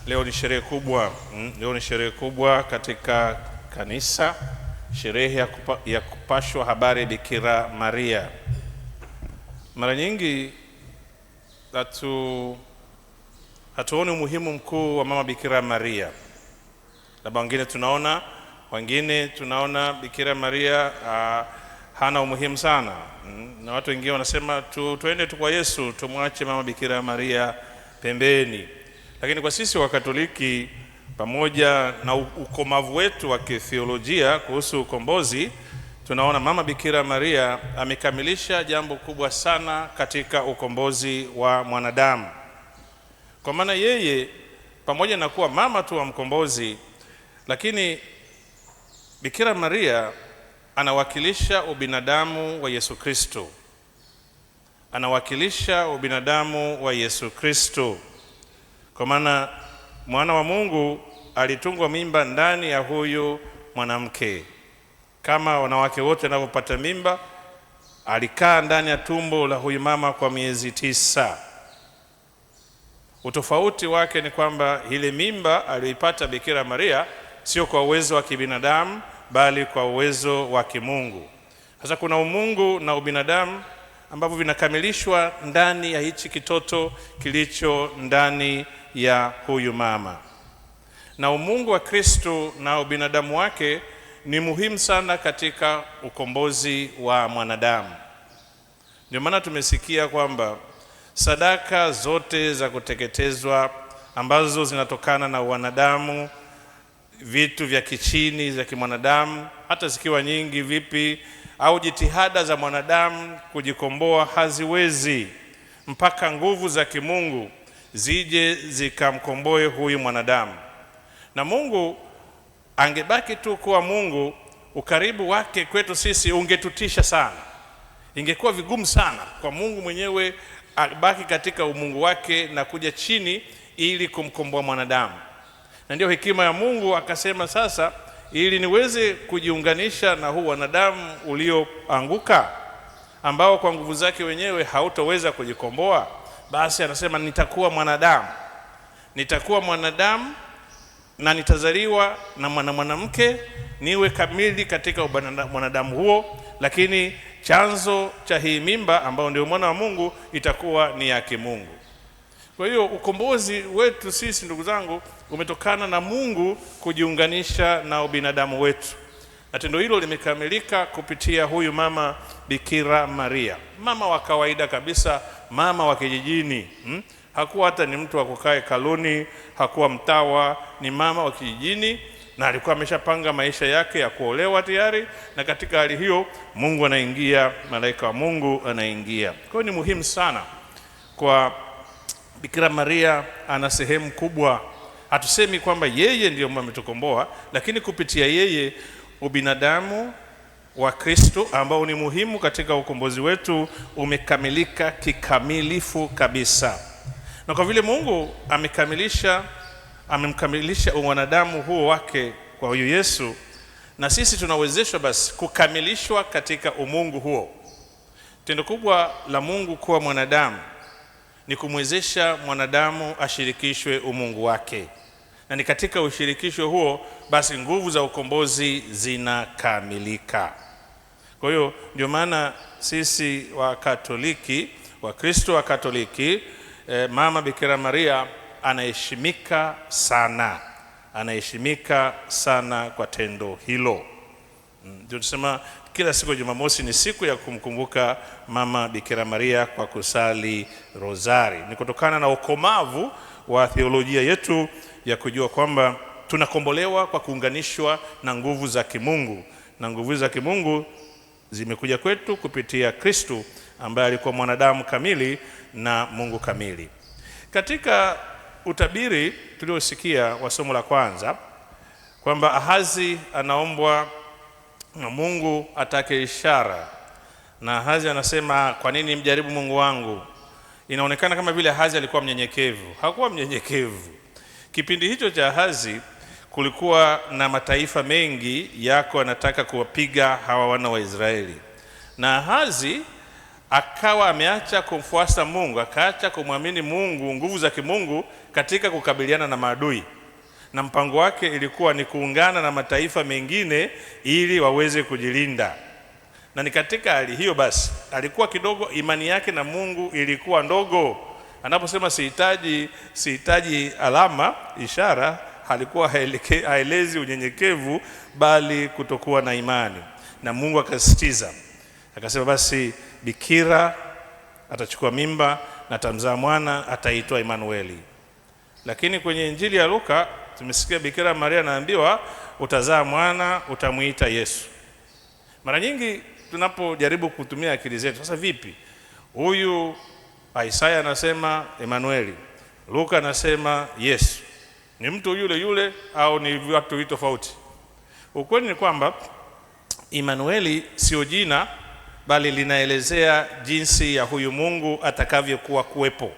Leo ni sherehe kubwa. Leo ni sherehe kubwa katika kanisa, sherehe ya kupashwa habari Bikira Maria. Mara nyingi hatuoni umuhimu mkuu wa mama Bikira Maria. Labda wengine tunaona Bikira Maria hana umuhimu sana. Na watu wengine wanasema tuende tu kwa Yesu, tumwache mama Bikira Maria pembeni. Lakini kwa sisi wa Katoliki, pamoja na ukomavu wetu wa kitheolojia kuhusu ukombozi, tunaona mama Bikira Maria amekamilisha jambo kubwa sana katika ukombozi wa mwanadamu. Kwa maana yeye pamoja na kuwa mama tu wa mkombozi, lakini Bikira Maria anawakilisha ubinadamu wa Yesu Kristo. Anawakilisha ubinadamu wa Yesu Kristo. Kwa maana mwana wa Mungu alitungwa mimba ndani ya huyu mwanamke. Kama wanawake wote wanapopata mimba, alikaa ndani ya tumbo la huyu mama kwa miezi 9. Utofauti wake ni kwamba ile mimba aliyoipata Bikira Maria sio kwa uwezo wa kibinadamu, bali kwa uwezo wa kimungu. Sasa kuna umungu na ubinadamu ambavyo vinakamilishwa ndani ya hichi kitoto kilicho ndani ya huyu mama. Na umungu wa Kristo na ubinadamu wake ni muhimu sana katika ukombozi wa mwanadamu. Ndio maana tumesikia kwamba sadaka zote za kuteketezwa ambazo zinatokana na wanadamu, vitu vya kichini za kimwanadamu, hata zikiwa nyingi vipi, au jitihada za mwanadamu kujikomboa, haziwezi mpaka nguvu za kimungu zije zikamkomboe huyu mwanadamu. Na Mungu angebaki tu kuwa Mungu, ukaribu wake kwetu sisi ungetutisha sana. Ingekuwa vigumu sana kwa Mungu mwenyewe abaki katika umungu wake na kuja chini ili kumkomboa mwanadamu. Na ndio hekima ya Mungu akasema, sasa ili niweze kujiunganisha na huu wanadamu ulioanguka, ambao kwa nguvu zake wenyewe hautoweza kujikomboa, basi anasema nitakuwa mwanadamu na nitazaliwa na mwanamke, niwe kamili katika mwanadamu huo, lakini chanzo cha hii mimba ambao ndio mwana wa Mungu itakuwa ni yake Mungu. Kwa hiyo ukombozi wetu sisi, ndugu zangu, umetokana na Mungu kujiunganisha na ubinadamu wetu. Na tendo hilo limekamilika kupitia huyu mama Bikira Maria. Mama wa kawaida kabisa, mama wa kijijini. Hakuwa hata ni mtu wa kukaa hekaluni, hakuwa mtawa, ni mama wa kijijini, na alikuwa ameshapanga maisha yake ya kuolewa tayari. Na katika hali hiyo Mungu anaingia, malaika wa Mungu anaingia. Kwa hiyo ni muhimu sana kwa Bikira Maria, ana sehemu kubwa. Hatusemi kwamba yeye ndiyo ametukomboa, lakini kupitia yeye ubinadamu wa Kristo ambao ni muhimu katika ukombozi wetu umekamilika kikamilifu kabisa. Na kwa vile Mungu amemkamilisha mwanadamu huo wake kwa huyu Yesu, na sisi tunawezeshwa basi kukamilishwa katika umungu huo. Tendo kubwa la Mungu kuwa mwanadamu ni kumwezesha mwanadamu ashirikishwe umungu wake. Na ni katika ushirikisho huo basi nguvu za ukombozi zinakamilika. Kwa hiyo ndio maana sisi wa Katoliki, wa Kristo wa Katoliki, mama Bikira Maria anaheshimika sana kwa tendo hilo. Ndio tunasema kila siku ya Jumamosi ni siku ya kumkumbuka mama Bikira Maria kwa kusali rozari. Ni kutokana na ukomavu wa theolojia yetu ya kujua kwamba tunakombolewa kwa kuunganishwa na nguvu za kimungu, na nguvu za kimungu zimekuja kwetu kupitia Kristo ambaye alikuwa mwanadamu kamili na Mungu kamili. Katika utabiri tuliosikia wa somo la kwanza kwamba Ahazi anaombwa na Mungu atake ishara, na Ahazi anasema, kwa nini mjaribu Mungu wangu? Inaonekana kama vile Ahazi alikuwa mnyenyekevu. Hakuwa mnyenyekevu. Kipindi hicho cha Ahazi kulikuwa na mataifa mengi yako anataka kuwapiga hawa wana wa Israeli, na Ahazi akawa ameacha kumfuasa Mungu, akaacha kumwamini Mungu, nguvu za kimungu katika kukabiliana na maadui, na mpango wake ilikuwa ni kuungana na mataifa mengine ili waweze kujilinda. Na ni katika hali hiyo basi alikuwa kidogo imani yake na Mungu ilikuwa ndogo. Anaposema sihitaji alama, ishara, alikuwa haelezi unyenyekevu bali kutokuwa na imani. Na Mungu akasisitiza, akasema basi bikira atachukua mimba na atamzaa mwana, ataitwa Emanueli. Lakini kwenye Injili ya Luka tumesikia Bikira Maria anaambiwa utazaa mwana, utamuita Yesu. Mara nyingi tunapojaribu kutumia akili zetu, sasa vipi? Huyu Isaya anasema Emanueli, Luka anasema Yesu. Ni mtu yule yule au ni watu tofauti? Ukweli ni kwamba Emanueli sio jina, bali linaelezea jinsi ya huyu Mungu atakavyokuwa kuwepo,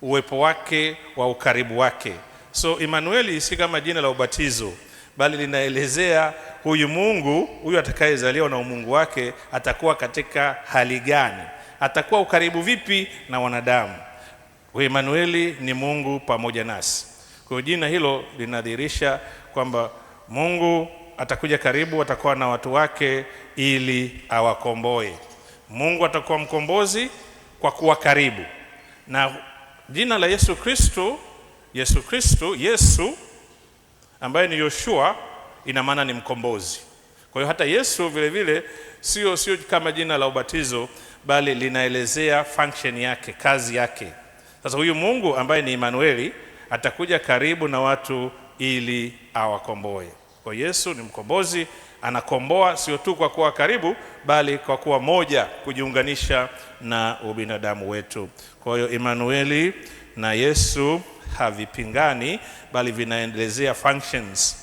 uwepo wake wa ukaribu wake. So Emanueli si kama jina la ubatizo, bali linaelezea huyu Mungu, huyu atakayezaliwa na umungu wake atakuwa katika hali gani, atakuwa ukaribu vipi na wanadamu. Emanueli ni Mungu pamoja nasi. Kwa jina hilo linadhihirisha kwamba Mungu atakuja karibu, atakuwa na watu wake ili awakomboe. Mungu atakuwa mkombozi kwa kuwa karibu. Na jina la Yesu Kristo, Yesu ambaye ni Yoshua, ina maana ni mkombozi. Kwa hiyo hata Yesu vile vile sio kama jina la ubatizo, bali linaelezea function yake, kazi yake. Sasa huyu Mungu ambaye ni Emanueli atakuja karibu na watu ili awakomboe. Kwa Yesu ni mkombozi, anakomboa sio tu kwa kuwa karibu, bali kwa kuwa moja, kujiunganisha na ubinadamu wetu. Kwa hiyo Emanueli na Yesu havipingani, bali vinaendelezea functions.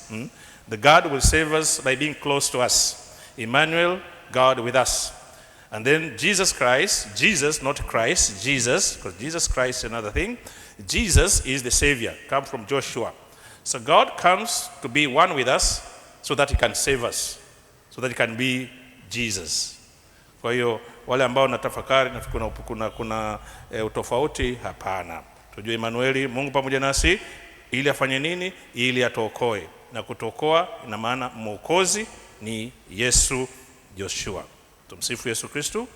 The God will save us by being close to us. Emmanuel, God with us. And then Jesus Christ, Jesus, not Christ, Jesus, because Jesus Christ is another thing. Jesus is the Savior, come from Joshua. So God comes to be one with us so that he can save us, so that he can be Jesus. Kwa hiyo wale ambao natafakari na kuna utofauti, hapana. Tujue Emanueli, Mungu pamoja nasi, ili afanye nini? Ili atuokoe. Na kutokoa ina maana mwokozi ni Yesu Joshua. Tumsifu Yesu Kristo.